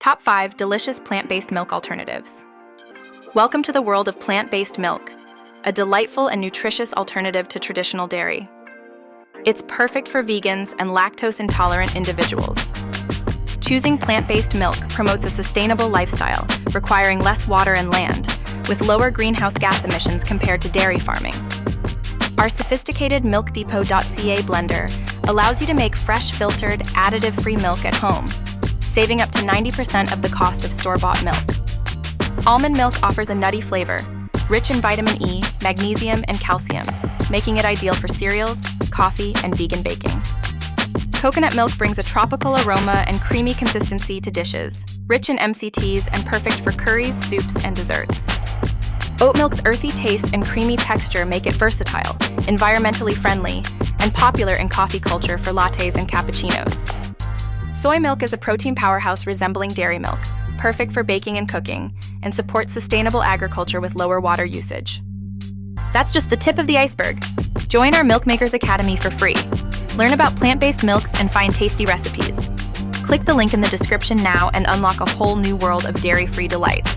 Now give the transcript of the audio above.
Top 5 delicious plant-based milk alternatives. Welcome to the world of plant-based milk, a delightful and nutritious alternative to traditional dairy. It's perfect for vegans and lactose-intolerant individuals. Choosing plant-based milk promotes a sustainable lifestyle, requiring less water and land, with lower greenhouse gas emissions compared to dairy farming. Our sophisticated MilkDepot.ca blender allows you to make fresh, filtered, additive-free milk at home, saving up to 90% of the cost of store-bought milk. Almond milk offers a nutty flavor, rich in vitamin E, magnesium, and calcium, making it ideal for cereals, coffee, and vegan baking. Coconut milk brings a tropical aroma and creamy consistency to dishes, rich in MCTs and perfect for curries, soups, and desserts. Oat milk's earthy taste and creamy texture make it versatile, environmentally friendly, and popular in coffee culture for lattes and cappuccinos. Soy milk is a protein powerhouse resembling dairy milk, perfect for baking and cooking, and supports sustainable agriculture with lower water usage. That's just the tip of the iceberg. Join our Milk Makers Academy for free. Learn about plant-based milks and find tasty recipes. Click the link in the description now and unlock a whole new world of dairy-free delights.